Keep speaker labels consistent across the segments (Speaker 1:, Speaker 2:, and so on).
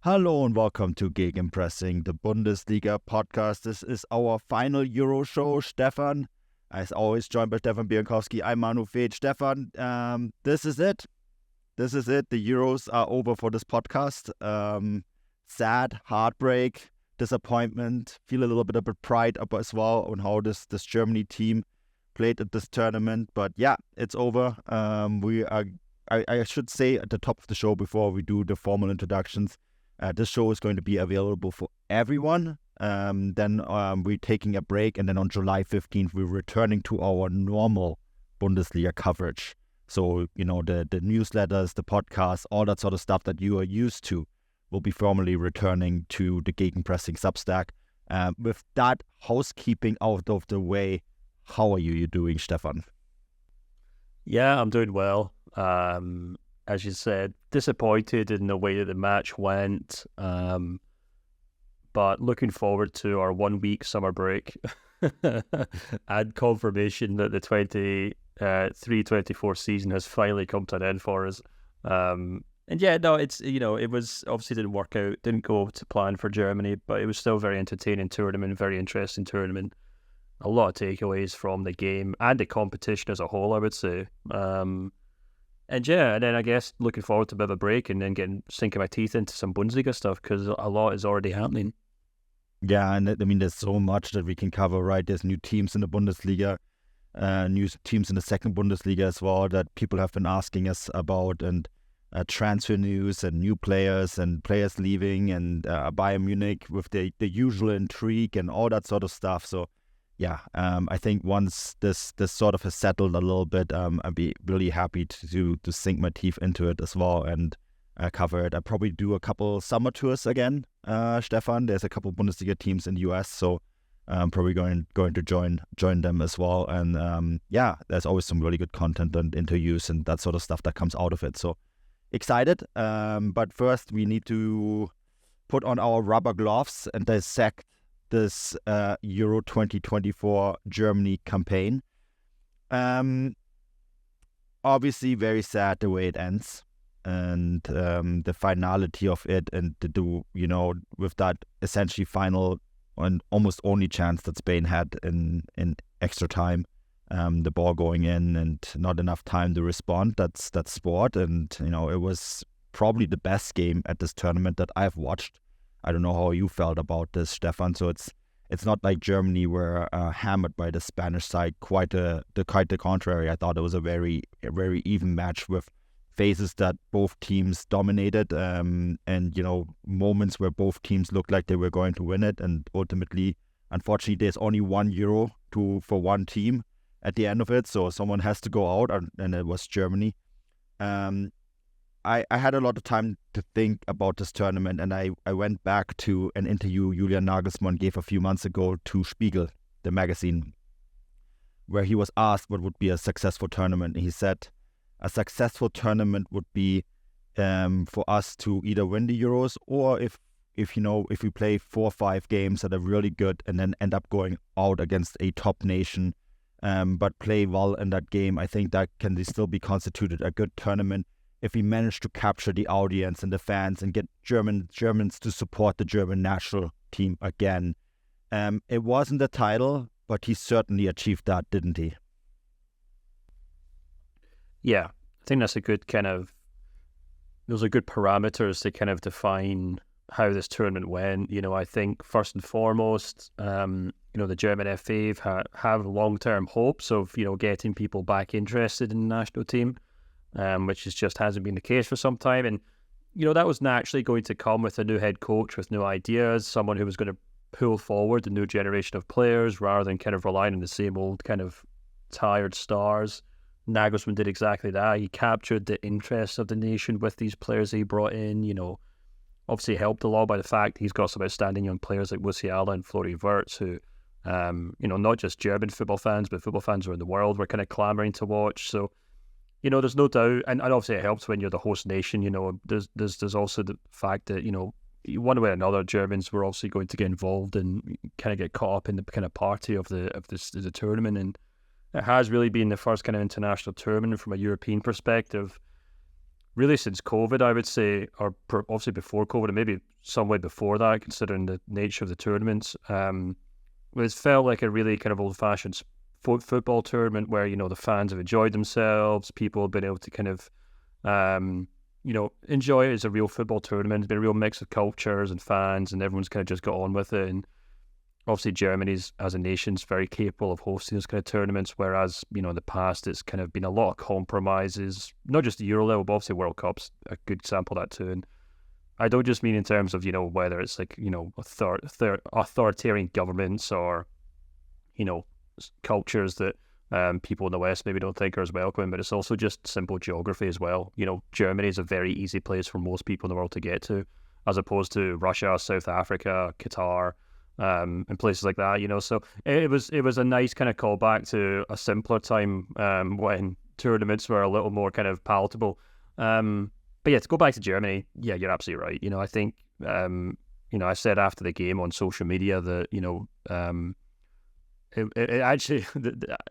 Speaker 1: Hello and welcome to Gegenpressing, the Bundesliga podcast. This is our final Euro show, Stefan. As always, joined by Stefan Biankowski. I'm Manu Fade. Stefan, this is it. This is it. The Euros are over for this podcast. Sad, heartbreak, disappointment. Feel a little bit of pride up as well on how this Germany team played at this tournament. But yeah, it's over. I should say at the top of the show before we do the formal introductions, this show is going to be available for everyone. Then we're taking a break, and then on July 15th, we're returning to our normal Bundesliga coverage. So, the newsletters, the podcasts, all that sort of stuff that you are used to will be formally returning to the Gegenpressing Substack. With that housekeeping out of the way, how are you doing, Stefan?
Speaker 2: Yeah, I'm doing well. As you said, disappointed in the way that the match went, but looking forward to our 1 week summer break and confirmation that the 23-24 season has finally come to an end for us. And yeah, no, it was obviously didn't work out, didn't go to plan for Germany, but it was still a very entertaining tournament, very interesting tournament. A lot of takeaways from the game and the competition as a whole, I would say. And then I guess looking forward to a bit of a break and then sinking my teeth into some Bundesliga stuff because a lot is already happening.
Speaker 1: Yeah, and I mean, there's so much that we can cover, right? There's new teams in the Bundesliga, new teams in the second Bundesliga as well that people have been asking us about, and transfer news and new players and players leaving, and Bayern Munich with the usual intrigue and all that sort of stuff. So yeah, I think once this sort of has settled a little bit, I'd be really happy to sink my teeth into it as well and cover it. I'll probably do a couple summer tours again, Stefan. There's a couple Bundesliga teams in the US, so I'm probably going to join them as well. And there's always some really good content and interviews and that sort of stuff that comes out of it. So excited. But first, we need to put on our rubber gloves and dissect this Euro 2024 Germany campaign. Obviously very sad the way it ends, and the finality of it, and with that essentially final and almost only chance that Spain had in extra time, the ball going in and not enough time to respond. That's sport, and it was probably the best game at this tournament that I've watched. I don't know how you felt about this, Stefan. So it's not like Germany were hammered by the Spanish side. Quite the contrary. I thought it was a very even match with phases that both teams dominated, and moments where both teams looked like they were going to win it. And ultimately, unfortunately, there's only 1 Euro for one team at the end of it. So someone has to go out, and it was Germany. I had a lot of time to think about this tournament, and I went back to an interview Julian Nagelsmann gave a few months ago to Spiegel, the magazine, where he was asked what would be a successful tournament. And he said a successful tournament would be for us to either win the Euros, or if we play 4 or 5 games that are really good and then end up going out against a top nation, but play well in that game. I think that can still be constituted a good tournament if we manage to capture the audience and the fans and get Germans to support the German national team again. It wasn't the title, but he certainly achieved that, didn't he?
Speaker 2: Yeah, I think that's a good those are good parameters to kind of define how this tournament went. I think first and foremost, the German FA have long-term hopes of, getting people back interested in the national team. Which just hasn't been the case for some time. And, that was naturally going to come with a new head coach with new ideas, someone who was going to pull forward the new generation of players rather than kind of relying on the same old kind of tired stars. Nagelsmann did exactly that. He captured the interest of the nation with these players he brought in, obviously helped a lot by the fact he's got some outstanding young players like Musiala and Florian Wirtz who, not just German football fans, but football fans around the world were kind of clamouring to watch. So, there's no doubt, and obviously it helps when you're the host nation. There's also the fact that one way or another, Germans were obviously going to get involved and kind of get caught up in the kind of party of the tournament, and it has really been the first kind of international tournament from a European perspective really since COVID, I would say, or obviously before COVID, and maybe some way before that, considering the nature of the tournaments. It's felt like a really kind of old-fashioned football tournament where, the fans have enjoyed themselves, people have been able to kind of, enjoy it as a real football tournament. It's been a real mix of cultures and fans, and everyone's kind of just got on with it. And obviously Germany's, as a nation, is very capable of hosting those kind of tournaments, whereas, in the past it's kind of been a lot of compromises, not just the Euro level, but obviously World Cup's a good example of that too. And I don't just mean in terms of, whether it's like, authoritarian governments or, cultures that people in the West maybe don't think are as welcoming, but it's also just simple geography as well. Germany is a very easy place for most people in the world to get to, as opposed to Russia, South Africa, Qatar, and places like that, So it was a nice kind of callback to a simpler time when tournaments were a little more kind of palatable. But yeah, to go back to Germany, yeah, you're absolutely right. I think, I said after the game on social media that, it actually,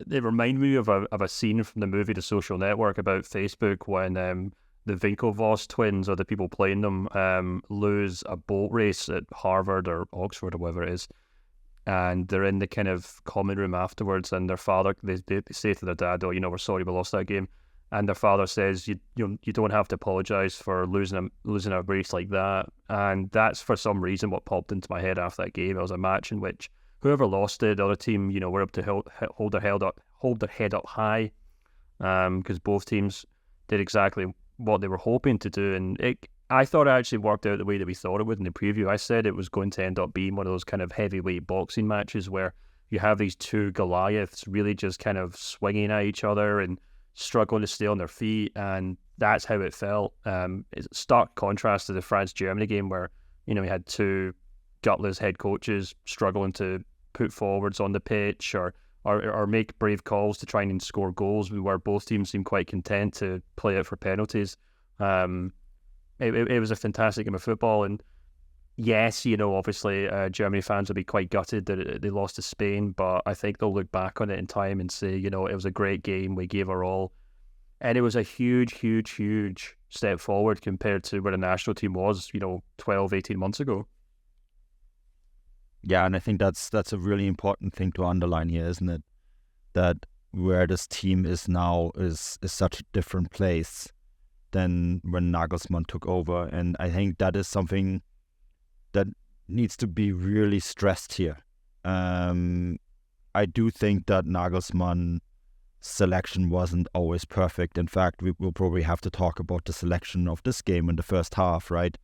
Speaker 2: it reminded me of a scene from the movie The Social Network about Facebook when the Winklevoss twins, or the people playing them, lose a boat race at Harvard or Oxford or whatever it is. And they're in the kind of common room afterwards, and their father, they say to their dad, "Oh, we're sorry we lost that game." And their father says, "You don't have to apologise for losing a race like that." And that's for some reason what popped into my head after that game. It was a match in which whoever lost it, the other team, were able to hold their head up high, because both teams did exactly what they were hoping to do. And I thought it actually worked out the way that we thought it would in the preview. I said it was going to end up being one of those kind of heavyweight boxing matches where you have these two Goliaths really just kind of swinging at each other and struggling to stay on their feet, and that's how it felt. It's a stark contrast to the France-Germany game where, we had two gutless head coaches struggling to put forwards on the pitch or make brave calls to try and score goals, where both teams seemed quite content to play out for penalties. It was a fantastic game of football, and yes, obviously Germany fans will be quite gutted that they lost to Spain, but I think they'll look back on it in time and say, it was a great game, we gave our all, and it was a huge, huge, huge step forward compared to where the national team was, 12, 18 months ago.
Speaker 1: Yeah, and I think that's a really important thing to underline here, isn't it? That where this team is now is such a different place than when Nagelsmann took over. And I think that is something that needs to be really stressed here. I do think that Nagelsmann's selection wasn't always perfect. In fact, we will probably have to talk about the selection of this game in the first half, right?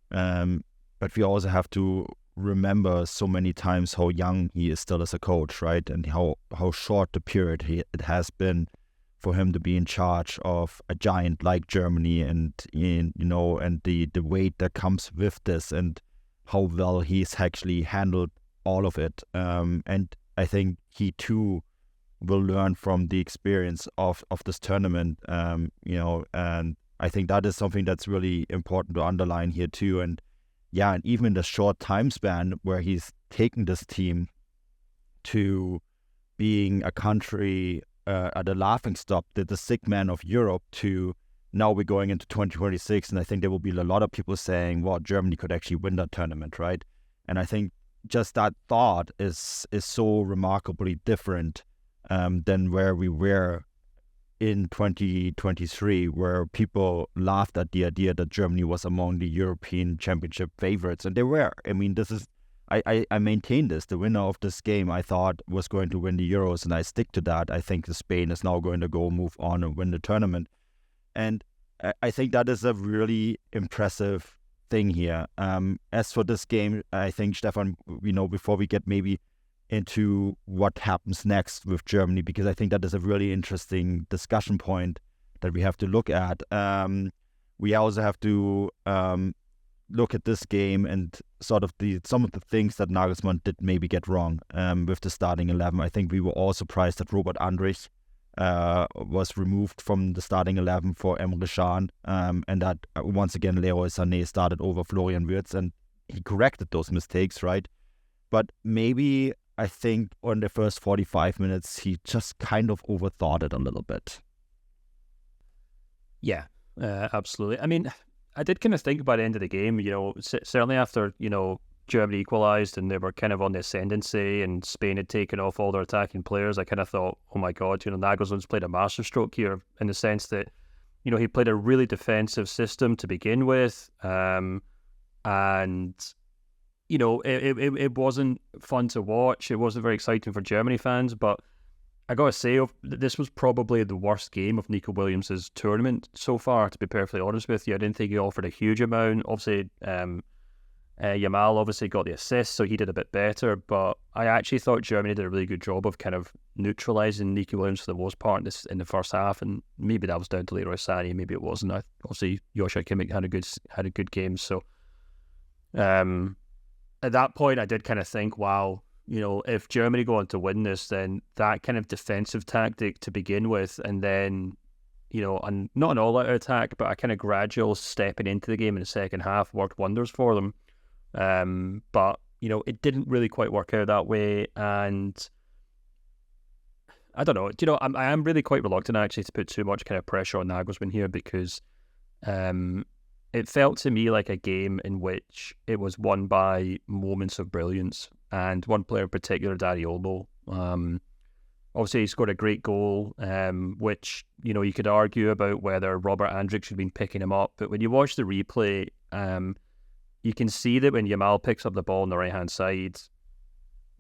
Speaker 1: But we also have to remember so many times how young he is still as a coach, right? And how short the period it has been for him to be in charge of a giant like Germany, and and the weight that comes with this, and how well he's actually handled all of it. And I think he too will learn from the experience of this tournament, and I think that is something that's really important to underline here too. And yeah, and even in the short time span where he's taken this team to being a country at a laughingstock, the sick man of Europe, to now we're going into 2026, and I think there will be a lot of people saying, well, Germany could actually win that tournament, right? And I think just that thought is so remarkably different than where we were in 2023, where people laughed at the idea that Germany was among the European Championship favorites, and they were. I mean, this is, I maintain this. The winner of this game, I thought, was going to win the Euros, and I stick to that. I think Spain is now going to move on and win the tournament. And I think that is a really impressive thing here. As for this game, I think, Stefan, before we get maybe into what happens next with Germany, because I think that is a really interesting discussion point that we have to look at. We also have to look at this game and sort of some of the things that Nagelsmann did maybe get wrong with the starting 11. I think we were all surprised that Robert Andrich was removed from the starting 11 for Emre Can, and that once again Leroy Sané started over Florian Wirtz, and he corrected those mistakes, right? But maybe I think on the first 45 minutes he just kind of overthought it a little bit.
Speaker 2: Yeah, Absolutely. I mean, I did kind of think by the end of the game, certainly after, Germany equalised and they were kind of on the ascendancy and Spain had taken off all their attacking players, I kind of thought, oh my God, Nagelsmann's played a masterstroke here in the sense that, he played a really defensive system to begin with. And, it wasn't fun to watch. It wasn't very exciting for Germany fans, but I got to say, this was probably the worst game of Nico Williams' tournament so far, to be perfectly honest with you. I didn't think he offered a huge amount. Obviously, Yamal obviously got the assist, so he did a bit better, but I actually thought Germany did a really good job of kind of neutralising Nico Williams for the most part in the first half, and maybe that was down to Leroy Sané, maybe it wasn't. Obviously, Joshua Kimmich had a good game, so at that point I did kind of think, wow, if Germany go on to win this, then that kind of defensive tactic to begin with, and then, and not an all-out attack, but a kind of gradual stepping into the game in the second half worked wonders for them. But, it didn't really quite work out that way, and I don't know. I am really quite reluctant actually to put too much kind of pressure on Nagelsmann here because it felt to me like a game in which it was won by moments of brilliance, and one player in particular, Dani Olmo. Obviously, he scored a great goal, which, you could argue about whether Robert Andrich should have been picking him up. But when you watch the replay, you can see that when Yamal picks up the ball on the right-hand side,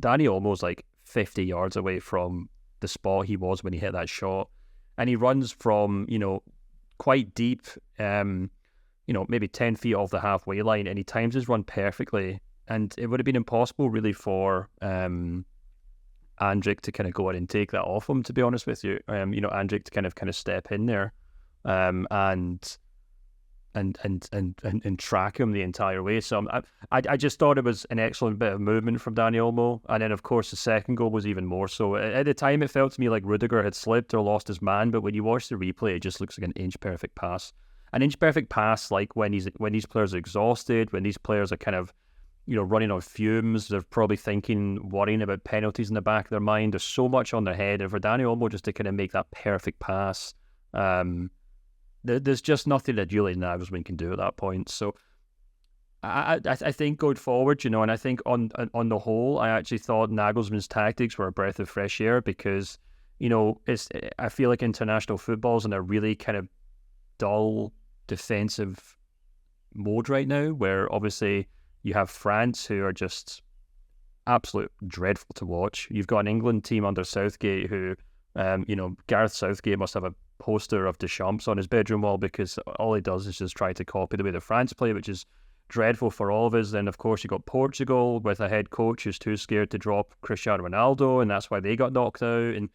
Speaker 2: Dani Olmo's like 50 yards away from the spot he was when he hit that shot. And he runs from, quite deep, maybe 10 feet off the halfway line, and he times his run perfectly. And it would have been impossible really for Andrich to kind of go in and take that off him, to be honest with you. Andrich to kind of step in there and track him the entire way. So I just thought it was an excellent bit of movement from Dani Olmo. And then, of course, the second goal was even more so. At the time, it felt to me like Rudiger had slipped or lost his man, but when you watch the replay, it just looks like an inch-perfect pass. An inch-perfect pass, like when these players are exhausted, when these players are kind of, running on fumes, they're probably worrying about penalties in the back of their mind. There's so much on their head. And for Dani Olmo just to kind of make that perfect pass, there's just nothing that Julian Nagelsmann can do at that point. So I think going forward, and I think on the whole, I actually thought Nagelsmann's tactics were a breath of fresh air because, I feel like international football's in a really kind of dull defensive mode right now, where obviously you have France, who are just absolute dreadful to watch. You've got an England team under Southgate who, Gareth Southgate must have a poster of Deschamps on his bedroom wall because all he does is just try to copy the way the France play, which is dreadful for all of us. Then, of course, you got Portugal with a head coach who's too scared to drop Cristiano Ronaldo, and that's why they got knocked out. And,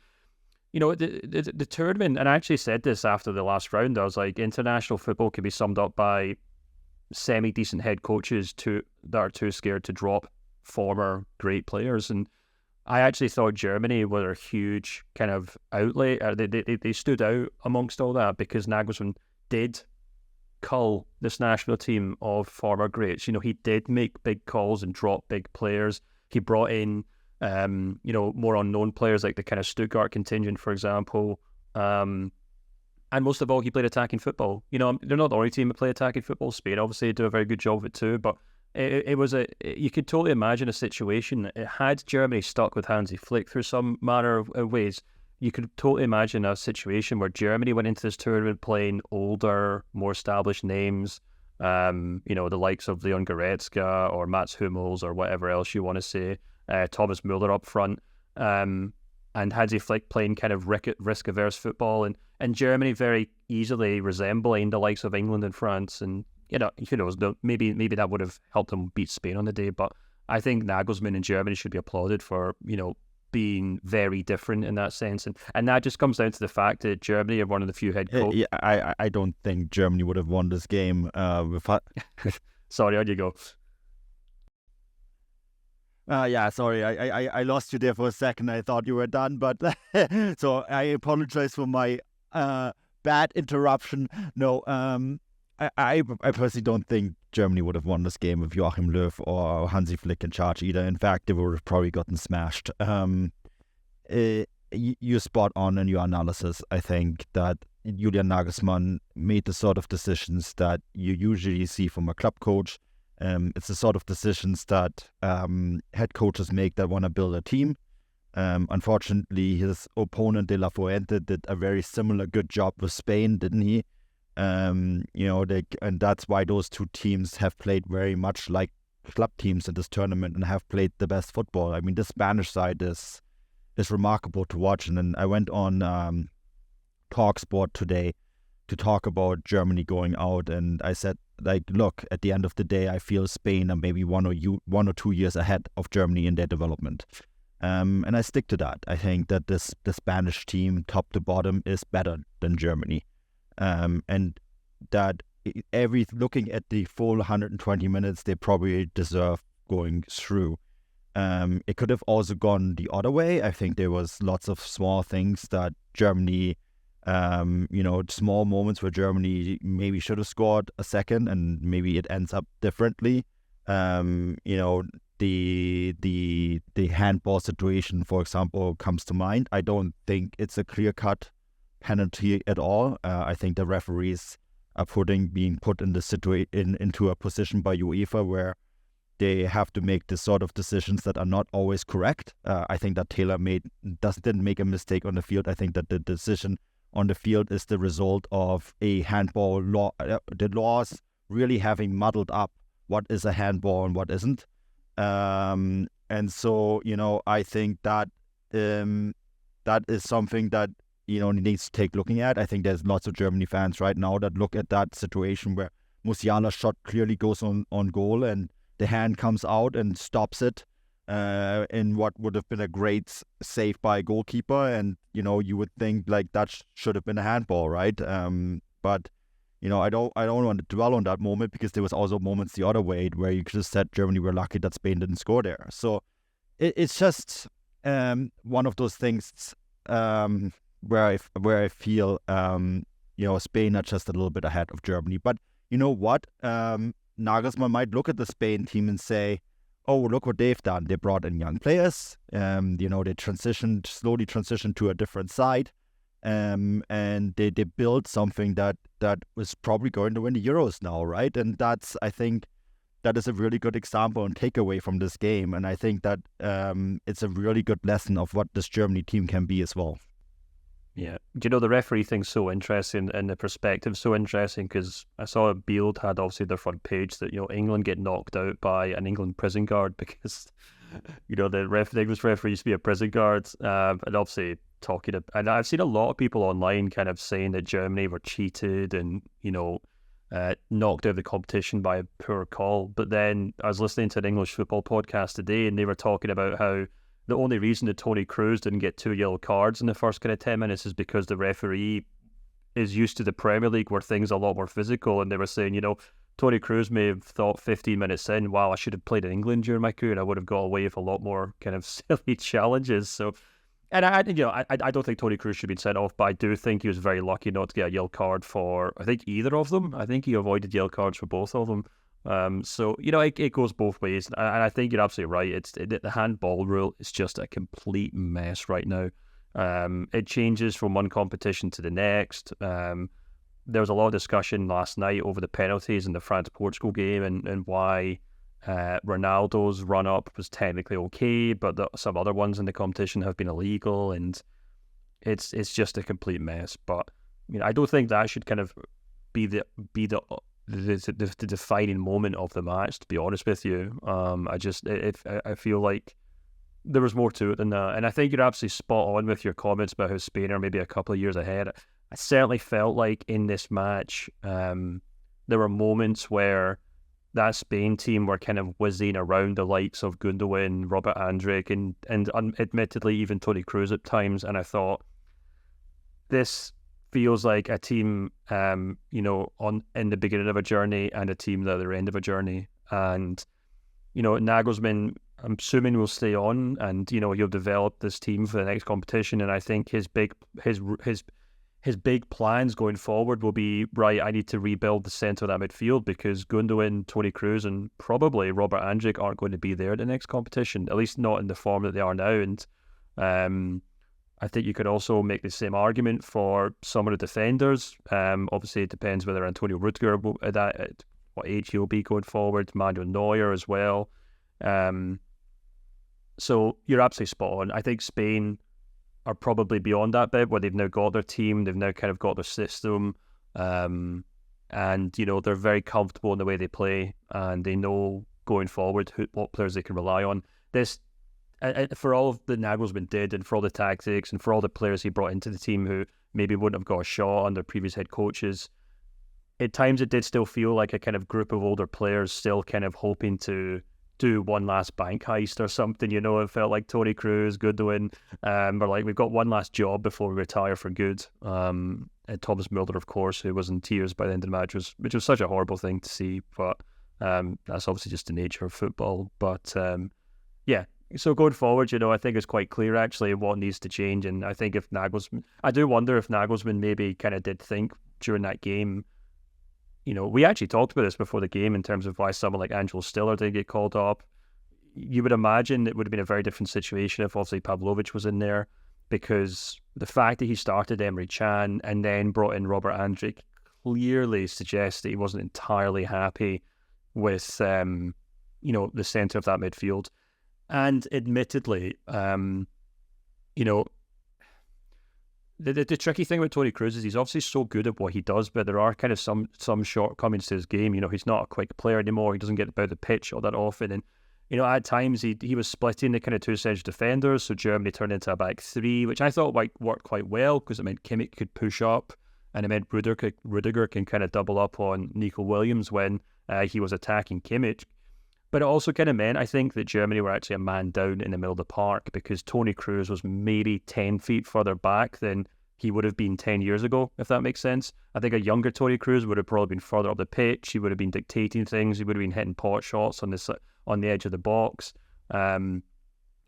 Speaker 2: the tournament, and I actually said this after the last round, I was like, international football can be summed up by semi-decent head coaches that are too scared to drop former great players. And I actually thought Germany were a huge kind of outlet. They stood out amongst all that because Nagelsmann did cull this national team of former greats. He did make big calls and drop big players. He brought in, more unknown players like the kind of Stuttgart contingent, for example. And most of all, he played attacking football. They're not the only team to play attacking football. Spain obviously do a very good job of it too, but it was you could totally imagine a situation. Had Germany stuck with Hansi Flick through some manner of ways, you could totally imagine a situation where Germany went into this tournament playing older, more established names, the likes of Leon Goretzka or Mats Hummels or whatever else you want to say, Thomas Müller up front, and Hansi Flick playing kind of risk-averse football, and Germany very easily resembling the likes of England and France. And who knows, maybe that would have helped them beat Spain on the day. But I think Nagelsmann in Germany should be applauded for, being very different in that sense. And that just comes down to the fact that Germany are one of the few head coaches.
Speaker 1: Yeah, I don't think Germany would have won this game.
Speaker 2: Sorry, on you go.
Speaker 1: Sorry, I lost you there for a second. I thought you were done, but so I apologize for my bad interruption. No, I personally don't think Germany would have won this game with Joachim Löw or Hansi Flick in charge either. In fact, they would have probably gotten smashed. You're spot on in your analysis. I think that Julian Nagelsmann made the sort of decisions that you usually see from a club coach. It's the sort of decisions that head coaches make that want to build a team. Unfortunately, his opponent De La Fuente did a very similar good job with Spain, didn't he? And that's why those two teams have played very much like club teams in this tournament and have played the best football. I mean, the Spanish side is remarkable to watch. And then I went on TalkSport today to talk about Germany going out, and I said, like, look, at the end of the day, I feel Spain are maybe 1 or 2 years ahead of Germany in their development. And I stick to that. I think that the Spanish team, top to bottom, is better than Germany. And that looking at the full 120 minutes, they probably deserve going through. It could have also gone the other way. I think there was lots of small things that Germany, small moments where Germany maybe should have scored a second, and maybe it ends up differently. The handball situation, for example, comes to mind. I don't think it's a clear-cut penalty at all. I think the referees are being put in the into a position by UEFA where they have to make the sort of decisions that are not always correct. I think that Taylor didn't make a mistake on the field. I think that the decision on the field is the result of a handball law, the laws really having muddled up what is a handball and what isn't. And so, I think that that is something that, needs to take looking at. I think there's lots of Germany fans right now that look at that situation where Musiala's shot clearly goes on goal and the hand comes out and stops it in what would have been a great save by a goalkeeper. And, you would think like that should have been a handball, right? But I don't want to dwell on that moment, because there was also moments the other way where you could have said Germany were lucky that Spain didn't score there. So it's just one of those things where I feel Spain are just a little bit ahead of Germany. But you know what? Nagelsmann might look at the Spain team and say, "Oh, look what they've done. They brought in young players. They slowly transitioned to a different side." And they built something that was probably going to win the Euros now, right? And I think that is a really good example and takeaway from this game. And I think that it's a really good lesson of what this Germany team can be as well.
Speaker 2: Yeah. The referee thing's so interesting, and the perspective's so interesting, because I saw Bild had obviously their front page that, England get knocked out by an England prison guard because, the English referee used to be a prison guard. And obviously and I've seen a lot of people online kind of saying that Germany were cheated and, knocked out of the competition by a poor call. But then I was listening to an English football podcast today, and they were talking about how the only reason that Toni Kroos didn't get 2 yellow cards in the first kind of 10 minutes is because the referee is used to the Premier League where things are a lot more physical. And they were saying, Toni Kroos may have thought 15 minutes in, wow, I should have played in England during my career and I would have got away with a lot more kind of silly challenges. So, and I don't think Toni Kroos should be sent off, but I do think he was very lucky not to get a yellow card for, I think, either of them. I think he avoided yellow cards for both of them. So, it goes both ways. And I think you're absolutely right. The handball rule is just a complete mess right now. It changes from one competition to the next. There was a lot of discussion last night over the penalties in the France-Portugal game and why Ronaldo's run-up was technically okay, but some other ones in the competition have been illegal, and it's just a complete mess. But I don't think that should kind of be the defining moment of the match, to be honest with you. I feel like there was more to it than that. And I think you're absolutely spot on with your comments about how Spain are maybe a couple of years ahead. I certainly felt like in this match, there were moments where that Spain team were kind of whizzing around the likes of Gundogan, Robert Andrich, and admittedly even Toni Kroos at times. And I thought, this feels like a team, in the beginning of a journey and a team at the end of a journey. And, Nagelsmann, I'm assuming, will stay on, and, he'll develop this team for the next competition. And I think his big plans going forward will be, right, I need to rebuild the centre of that midfield, because Gundogan, Toni Kroos, and probably Robert Andrich aren't going to be there at the next competition, at least not in the form that they are now. And I think you could also make the same argument for some of the defenders. Obviously, it depends whether Antonio Rudiger at what age he'll be going forward. Manuel Neuer as well. So you're absolutely spot on. I think Spain are probably beyond that bit where they've now got their team, they've now kind of got their system, and they're very comfortable in the way they play, and they know going forward what players they can rely on. This, for all the Nagelsmann did, and for all the tactics, and for all the players he brought into the team who maybe wouldn't have got a shot under previous head coaches, at times it did still feel like a kind of group of older players still kind of hoping to do one last bank heist or something. It felt like Toni Kroos, Goodwin, were like, we've got one last job before we retire for good. And Thomas Muller, of course, who was in tears by the end of the match, which was such a horrible thing to see, but that's obviously just the nature of football. But yeah, so going forward, I think it's quite clear actually what needs to change. And I think I do wonder if Nagelsmann maybe kind of did think during that game, we actually talked about this before the game in terms of why someone like Angelo Stiller didn't get called up. You would imagine it would have been a very different situation if obviously Pavlovic was in there, because the fact that he started Emre Can and then brought in Robert Andrich clearly suggests that he wasn't entirely happy with, the centre of that midfield. And admittedly, The tricky thing about Toni Kroos is he's obviously so good at what he does, but there are kind of some shortcomings to his game. He's not a quick player anymore. He doesn't get about the pitch all that often. And, at times he was splitting the kind of two central defenders. So Germany turned into a back three, which I thought might work quite well because it meant Kimmich could push up and it meant Rudiger can kind of double up on Nico Williams when he was attacking Kimmich. But it also kind of meant, I think, that Germany were actually a man down in the middle of the park because Toni Kroos was maybe 10 feet further back than he would have been 10 years ago, if that makes sense. I think a younger Toni Kroos would have probably been further up the pitch. He would have been dictating things. He would have been hitting pot shots on the edge of the box. And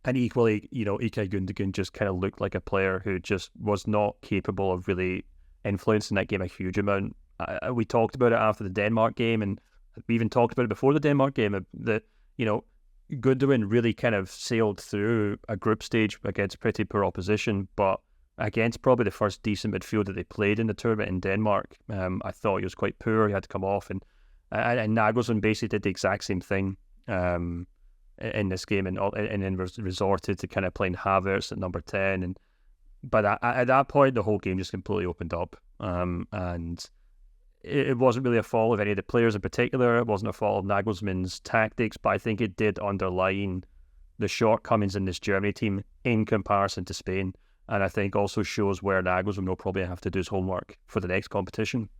Speaker 2: equally, Ilkay Gundogan just kind of looked like a player who just was not capable of really influencing that game a huge amount. We talked about it after the Denmark game, and we even talked about it before the Denmark game, that, Gundogan really kind of sailed through a group stage against pretty poor opposition, but against probably the first decent midfield that they played in the tournament in Denmark, I thought he was quite poor. He had to come off, and Nagelsmann basically did the exact same thing in this game, and then resorted to kind of playing Havertz at number 10. But at that point, the whole game just completely opened up, and it wasn't really a fault of any of the players in particular. It wasn't a fault of Nagelsmann's tactics, but I think it did underline the shortcomings in this Germany team in comparison to Spain. And I think also shows where Nagelsmann will probably have to do his homework for the next competition.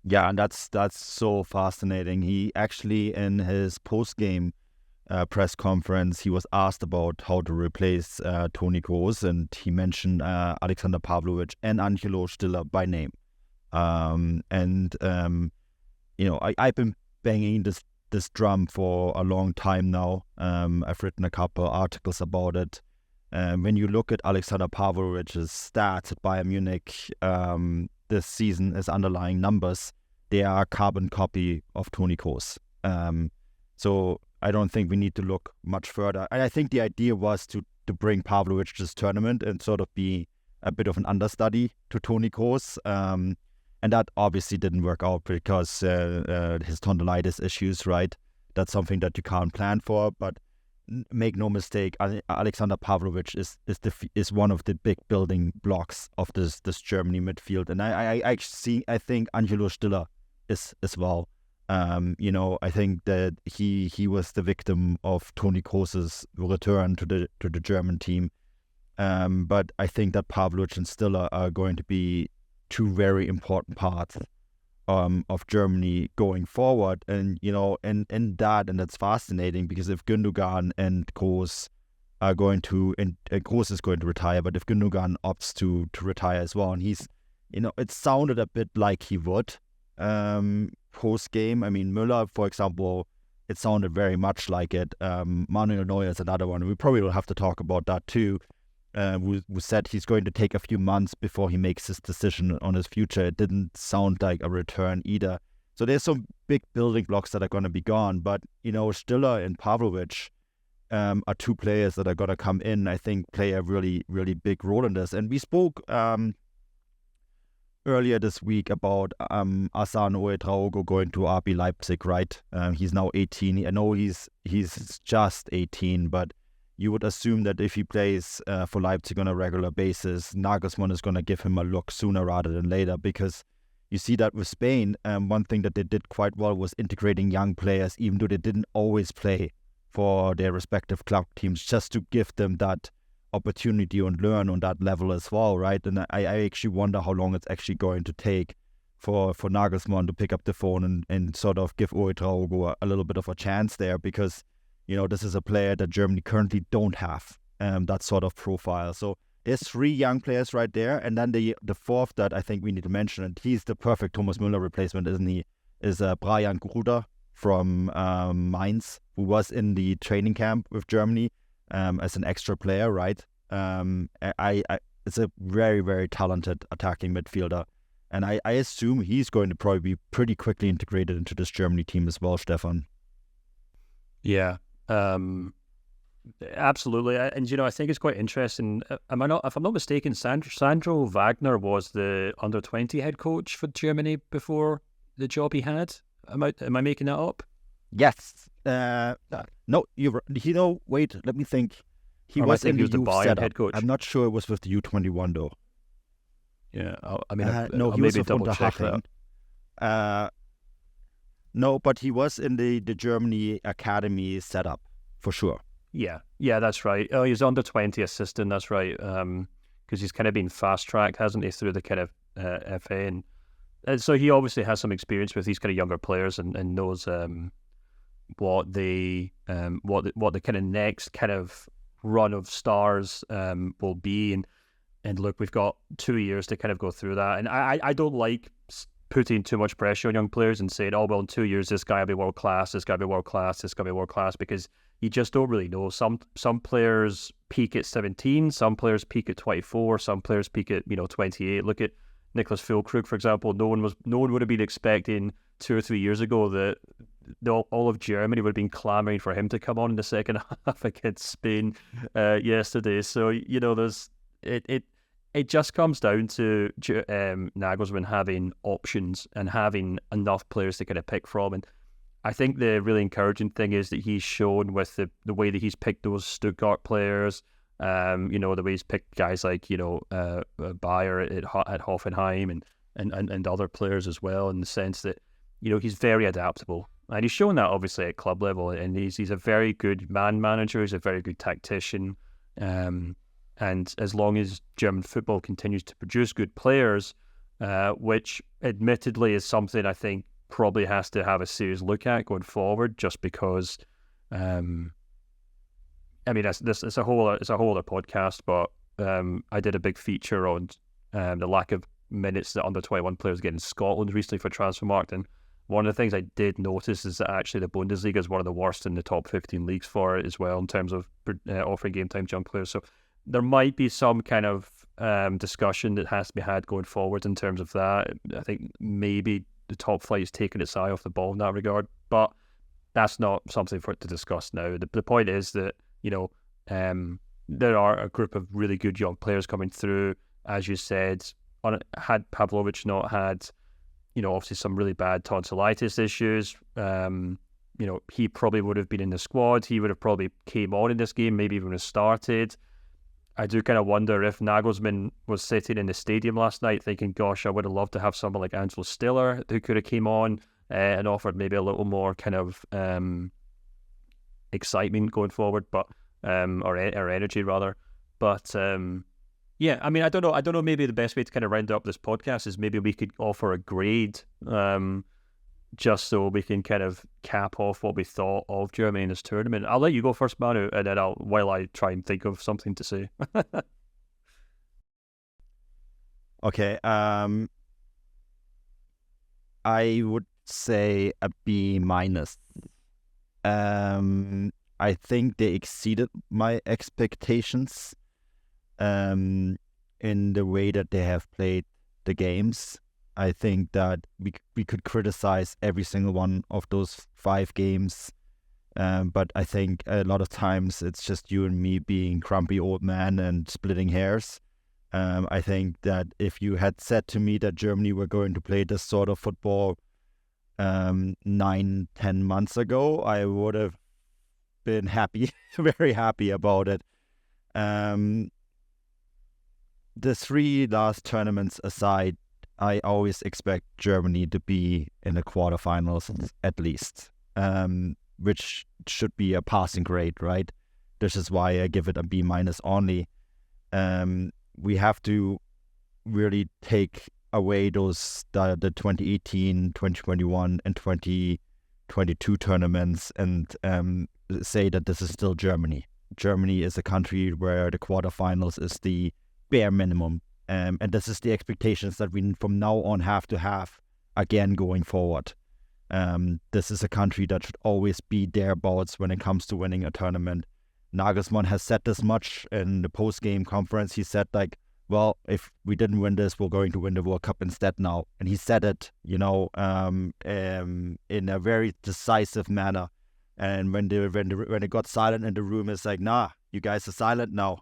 Speaker 1: Yeah, and that's so fascinating. He actually, in his post-game press conference, he was asked about how to replace Toni Kroos, and he mentioned Alexander Pavlovic and Angelo Stiller by name. I've been banging this drum for a long time now. I've written a couple articles about it. When you look at Alexander Pavlovic's stats at Bayern Munich this season, his underlying numbers, they are a carbon copy of Toni Kroos. So I don't think we need to look much further. And I think the idea was to bring Pavlovic to this tournament and sort of be a bit of an understudy to Toni Kroos. And that obviously didn't work out because his tonsillitis issues, right? That's something that you can't plan for. But make no mistake, Alexander Pavlovic is one of the big building blocks of this Germany midfield. And I think Angelo Stiller is as well. I think that he was the victim of Toni Kroos's return to the German team. But I think that Pavlovic and Stiller are going to be two very important parts of Germany going forward. And that's fascinating, because if Gündogan and Kroos are going to, and Kroos is going to retire, but if Gündogan opts to retire as well, and he's, it sounded a bit like he would post game. I mean, Müller, for example, it sounded very much like it. Manuel Neuer is another one. We probably will have to talk about that too. Who said he's going to take a few months before he makes his decision on his future. It didn't sound like a return either. So there's some big building blocks that are going to be gone. But, Stiller and Pavlovic, are two players that are going to come in, I think, play a really, really big role in this. And we spoke earlier this week about Asan Ouedraogo going to RB Leipzig, right? He's now 18. I know he's just 18, but you would assume that if he plays for Leipzig on a regular basis, Nagelsmann is going to give him a look sooner rather than later, because you see that with Spain, one thing that they did quite well was integrating young players, even though they didn't always play for their respective club teams, just to give them that opportunity and learn on that level as well, right? And I actually wonder how long it's actually going to take for Nagelsmann to pick up the phone and sort of give Ouedraogo a little bit of a chance there, because this is a player that Germany currently don't have that sort of profile. So there's three young players right there, and then the fourth that I think we need to mention, and he's the perfect Thomas Müller replacement, isn't he? Is Brian Gruder from Mainz, who was in the training camp with Germany as an extra player, right? It's a very, very talented attacking midfielder, and I assume he's going to probably be pretty quickly integrated into this Germany team as well, Stefan.
Speaker 2: Yeah. Absolutely, and I think it's quite interesting. If I'm not mistaken, Sandro Wagner was the under-20 head coach for Germany before the job he had. Am I making that up?
Speaker 1: Yes. No, wait, let me think. He was in the youth
Speaker 2: Bayern
Speaker 1: setup.
Speaker 2: head coach.
Speaker 1: I'm not sure it was with the U21 though.
Speaker 2: Yeah,
Speaker 1: no, he was with Unterhaching. No, but he was in the Germany academy setup for sure.
Speaker 2: Yeah, that's right. Oh, he's under 20 assistant. That's right. Because he's kind of been fast tracked, hasn't he, through the kind of FA, and so he obviously has some experience with these kind of younger players and knows what the kind of next kind of run of stars will be. And look, we've got 2 years to kind of go through that, and I don't like putting too much pressure on young players and saying, oh, well, in 2 years, this guy will be world class, this guy will be world class, this guy will be world class, because you just don't really know. Some players peak at 17, some players peak at 24, some players peak at 28. Look at Niklas Füllkrug, for example. No one would have been expecting 2 or 3 years ago that all of Germany would have been clamouring for him to come on in the second half against Spain yesterday. So it just comes down to Nagelsmann having options and having enough players to kind of pick from. And I think the really encouraging thing is that he's shown with the way that he's picked those Stuttgart players, the way he's picked guys like, Bayer at Hoffenheim and other players as well, in the sense that, he's very adaptable. And he's shown that obviously at club level, and he's a very good man manager, he's a very good tactician. And as long as German football continues to produce good players, which admittedly is something I think probably has to have a serious look at going forward, just because, it's a whole other podcast, but I did a big feature on the lack of minutes that under 21 players get in Scotland recently for Transfermarkt, and one of the things I did notice is that actually the Bundesliga is one of the worst in the top 15 leagues for it as well, in terms of offering game time to young players. So there might be some kind of discussion that has to be had going forward in terms of that. I think maybe the top flight is taking its eye off the ball in that regard, but that's not something for it to discuss now. The point is that, there are a group of really good young players coming through. As you said, had Pavlovic not had, obviously some really bad tonsillitis issues, he probably would have been in the squad. He would have probably came on in this game, maybe even have started. I do kind of wonder if Nagelsmann was sitting in the stadium last night thinking, gosh, I would have loved to have someone like Angelo Stiller who could have came on and offered maybe a little more kind of excitement going forward, but or energy rather. But yeah, I don't know. Maybe the best way to kind of round up this podcast is maybe we could offer a grade, just so we can kind of cap off what we thought of Germany in this tournament. I'll let you go first, Manu, and then while I try and think of something to say.
Speaker 1: Okay. I would say a B minus. I think they exceeded my expectations in the way that they have played the games. I think that we could criticize every single one of those 5 games But I think a lot of times it's just you and me being grumpy old man and splitting hairs. I think that if you had said to me that Germany were going to play this sort of football 9-10 months ago, I would have been happy, very happy about it. The 3 last tournaments aside, I always expect Germany to be in the quarterfinals at least, which should be a passing grade, right? This is why I give it a B- only. We have to really take away the 2018, 2021, and 2022 tournaments and say that this is still Germany. Germany is a country where the quarterfinals is the bare minimum. And this is the expectations that we from now on have to have again going forward. This is a country that should always be thereabouts when it comes to winning a tournament. Nagelsmann has said this much in the post-game conference. He said, like, well, if we didn't win this, we're going to win the World Cup instead now. And he said it, in a very decisive manner. And when it got silent in the room, it's like, nah, you guys are silent now.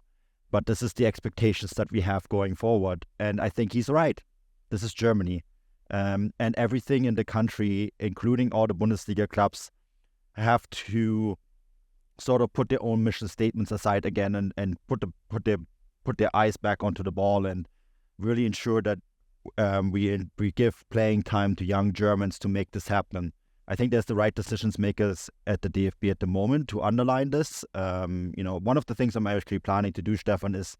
Speaker 1: But this is the expectations that we have going forward. And I think he's right. This is Germany. And everything in the country, including all the Bundesliga clubs, have to sort of put their own mission statements aside again and put their eyes back onto the ball and really ensure that we give playing time to young Germans to make this happen. I think there's the right decisions makers at the DFB at the moment to underline this. One of the things I'm actually planning to do, Stefan, is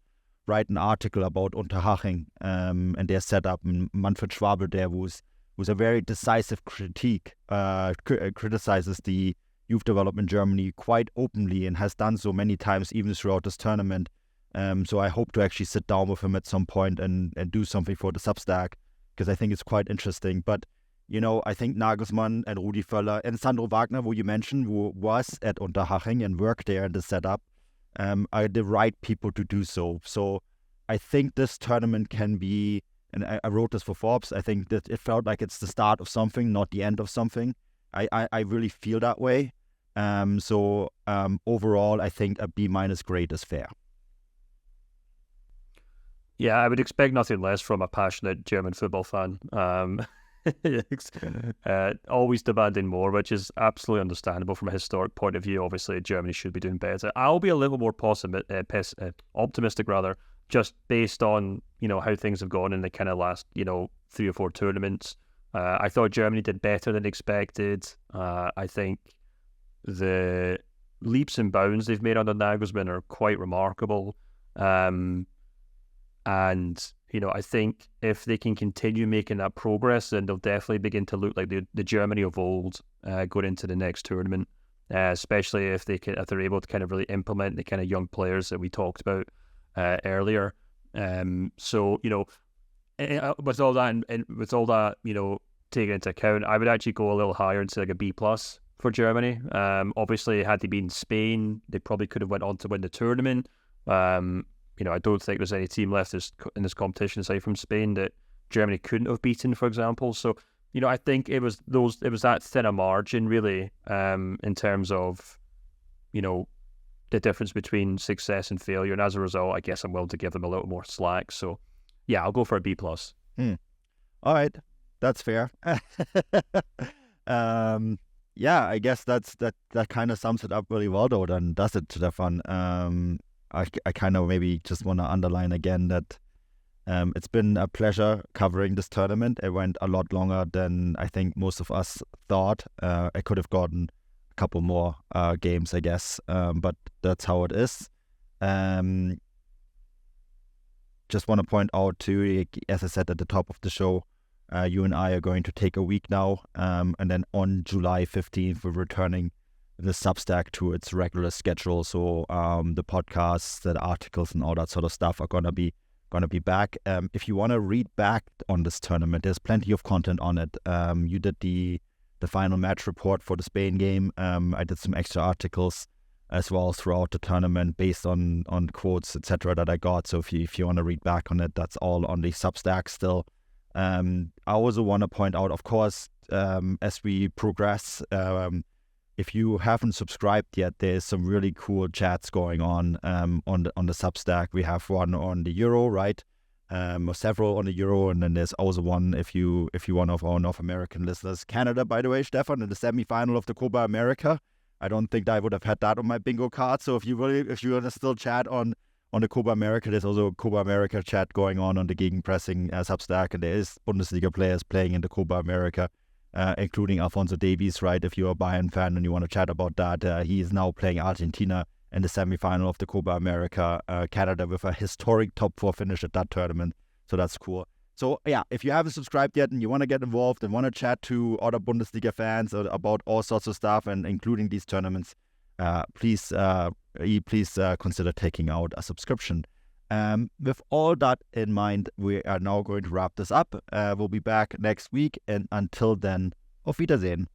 Speaker 1: write an article about Unterhaching and their setup. And Manfred Schwabel there, who's a very decisive critique, criticizes the youth development in Germany quite openly and has done so many times even throughout this tournament. So I hope to actually sit down with him at some point and do something for the Substack, because I think it's quite interesting. But I think Nagelsmann and Rudi Völler and Sandro Wagner, who you mentioned, who was at Unterhaching and worked there in the setup, are the right people to do so. So I think this tournament can be, and I wrote this for Forbes, I think that it felt like it's the start of something, not the end of something. I really feel that way. So overall, I think a B- grade is fair.
Speaker 2: Yeah, I would expect nothing less from a passionate German football fan. Always demanding more, which is absolutely understandable from a historic point of view. Obviously, Germany should be doing better. I'll be a little more optimistic, just based on how things have gone in the kind of last 3 or 4 tournaments. I thought Germany did better than expected. I think the leaps and bounds they've made under Nagelsmann are quite remarkable. And I think if they can continue making that progress, then they'll definitely begin to look like the Germany of old going into the next tournament. Especially if they're able to kind of really implement the kind of young players that we talked about earlier. So with all that and with all that taken into account, I would actually go a little higher and say like a B+ for Germany. Obviously, had they been Spain, they probably could have went on to win the tournament. I don't think there's any team left in this competition aside from Spain that Germany couldn't have beaten, for example. So, I think it was that thinner margin really, in terms of, the difference between success and failure. And as a result, I guess I'm willing to give them a little more slack. So, yeah, I'll go for a B+.
Speaker 1: All right, that's fair. Yeah, I guess that kind of sums it up really well, though. Then does it, Stefan? I kind of maybe just want to underline again that it's been a pleasure covering this tournament. It went a lot longer than I think most of us thought. I could have gotten a couple more games, I guess, but that's how it is. Just want to point out too, as I said at the top of the show, you and I are going to take a week now, and then on July 15th, we're returning the Substack to its regular schedule. So the podcasts, the articles, and all that sort of stuff are gonna be back. If you want to read back on this tournament, there's plenty of content on it. You did the final match report for the Spain game. I did some extra articles as well throughout the tournament based on quotes, etc. that I got. So if you want to read back on it, that's all on the Substack still. I also want to point out, of course, as we progress, if you haven't subscribed yet, there's some really cool chats going on the Substack. We have one on the Euro, right? Or several on the Euro, and then there's also one if you one of our North American listeners. Canada, by the way, Stefan, in the semifinal of the Copa America. I don't think I would have had that on my bingo card. So if you want to still chat on the Copa America, there's also a Copa America chat going on the Gegenpressing Substack, and there is Bundesliga players playing in the Copa America, including Alphonso Davies, right? If you're a Bayern fan and you want to chat about that, he is now playing Argentina in the semifinal of the Copa America, Canada, with a historic top 4 finish at that tournament. So that's cool. So yeah, if you haven't subscribed yet and you want to get involved and want to chat to other Bundesliga fans about all sorts of stuff, and including these tournaments, please consider taking out a subscription. With all that in mind, we are now going to wrap this up. We'll be back next week, and until then, auf Wiedersehen.